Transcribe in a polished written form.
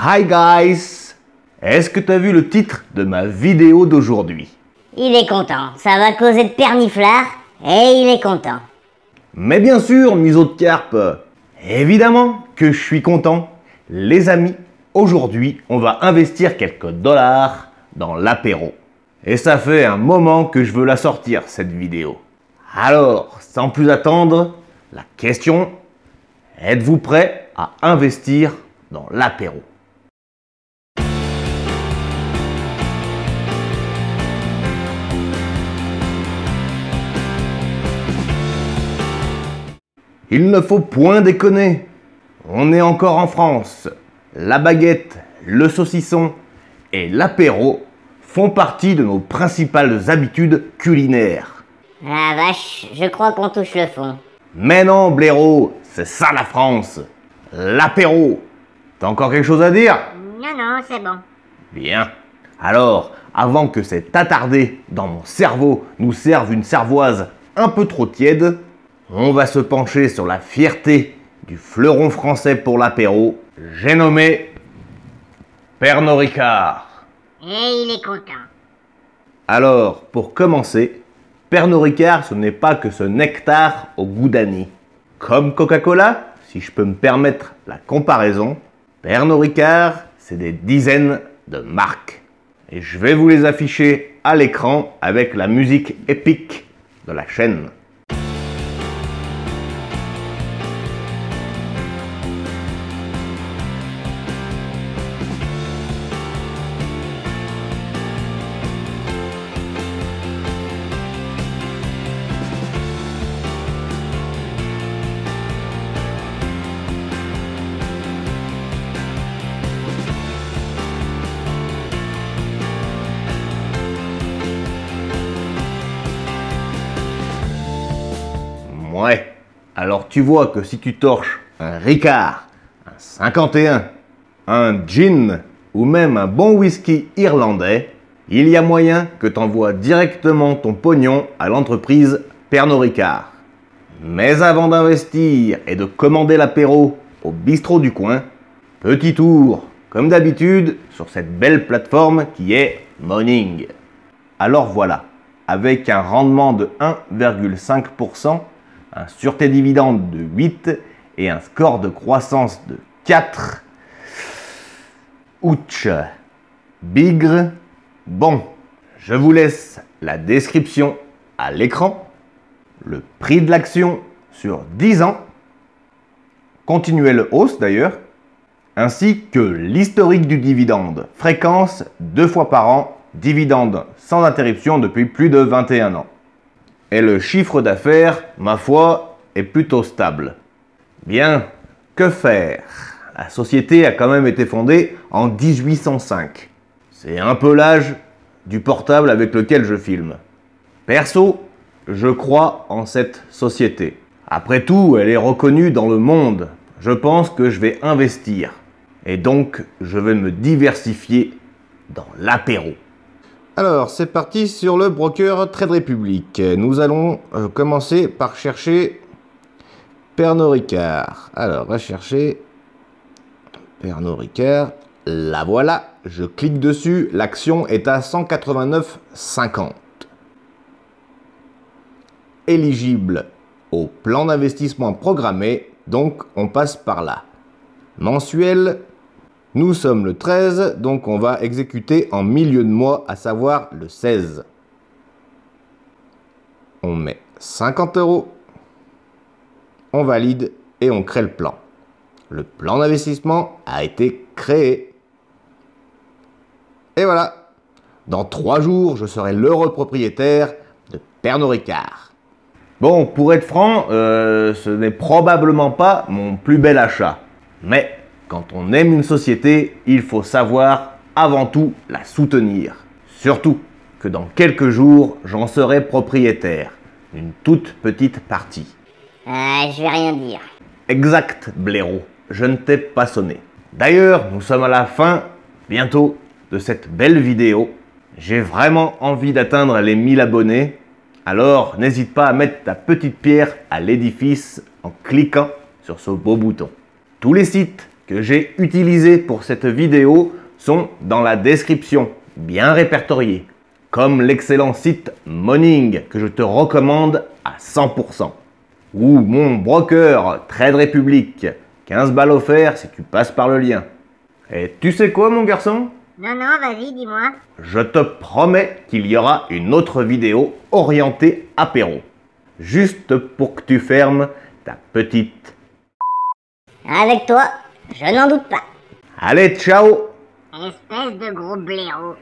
Hi guys! Est-ce que tu as vu le titre de ma vidéo d'aujourd'hui? Il est content, ça va causer de perniflard et il est content. Mais bien sûr, miso de carpe! Évidemment que je suis content. Les amis, aujourd'hui, on va investir quelques dollars dans l'apéro. Et ça fait un moment que je veux la sortir, cette vidéo. Alors, sans plus attendre, la question, êtes-vous prêt à investir dans l'apéro? Il ne faut point déconner. On est encore en France. La baguette, le saucisson et l'apéro font partie de nos principales habitudes culinaires. La vache, je crois qu'on touche le fond. Mais non, blaireau, c'est ça la France. L'apéro. T'as encore quelque chose à dire? Non, c'est bon. Bien. Alors, avant que cet attardé dans mon cerveau nous serve une cervoise un peu trop tiède, on va se pencher sur la fierté du fleuron français pour l'apéro. J'ai nommé Pernod Ricard. Et il est content. Alors, pour commencer, Pernod Ricard, ce n'est pas que ce nectar au goût d'anis. Comme Coca-Cola, si je peux me permettre la comparaison, Pernod Ricard, c'est des dizaines de marques. Et je vais vous les afficher à l'écran avec la musique épique de la chaîne. Ouais, alors tu vois que si tu torches un Ricard, un 51, un gin ou même un bon whisky irlandais, il y a moyen que tu envoies directement ton pognon à l'entreprise Pernod Ricard. Mais avant d'investir et de commander l'apéro au bistrot du coin, petit tour, comme d'habitude, sur cette belle plateforme qui est Morning. Alors voilà, avec un rendement de 1,5%, un sûreté dividende de 8 et un score de croissance de 4. Ouch! Bigre. Bon, je vous laisse la description à l'écran, le prix de l'action sur 10 ans, continuelle hausse d'ailleurs, ainsi que l'historique du dividende, fréquence 2 fois par an, dividende sans interruption depuis plus de 21 ans. Et le chiffre d'affaires, ma foi, est plutôt stable. Bien, que faire? La société a quand même été fondée en 1805. C'est un peu l'âge du portable avec lequel je filme. Perso, je crois en cette société. Après tout, elle est reconnue dans le monde. Je pense que je vais investir. Et donc, je vais me diversifier dans l'apéro. Alors, c'est parti sur le broker Trade Republic. Nous allons commencer par chercher Pernod Ricard. Alors, on va chercher Pernod Ricard. La voilà. Je clique dessus. L'action est à 189,50. Éligible au plan d'investissement programmé. Donc, on passe par là. Mensuel. Nous sommes le 13, donc on va exécuter en milieu de mois, à savoir le 16. On met 50 €, on valide et on crée le plan. Le plan d'investissement a été créé. Et voilà, dans 3 jours, je serai l'heureux propriétaire de Pernod Ricard. Bon, pour être franc, ce n'est probablement pas mon plus bel achat, mais quand on aime une société, il faut savoir avant tout la soutenir. Surtout que dans quelques jours, j'en serai propriétaire. Une toute petite partie. Je vais rien dire. Exact, blaireau. Je ne t'ai pas sonné. D'ailleurs, nous sommes à la fin, bientôt, de cette belle vidéo. J'ai vraiment envie d'atteindre les 1000 abonnés. Alors, n'hésite pas à mettre ta petite pierre à l'édifice en cliquant sur ce beau bouton. Tous les sites que j'ai utilisés pour cette vidéo sont dans la description, bien répertoriés, comme l'excellent site Moning que je te recommande à 100%, ou mon broker Trade Republic, 15 balles offerts si tu passes par le lien. Et tu sais quoi mon garçon? Non, non, vas-y, dis-moi. Je te promets qu'il y aura une autre vidéo orientée apéro, juste pour que tu fermes ta petite. Avec toi, je n'en doute pas. Allez, ciao! Espèce de gros blaireau.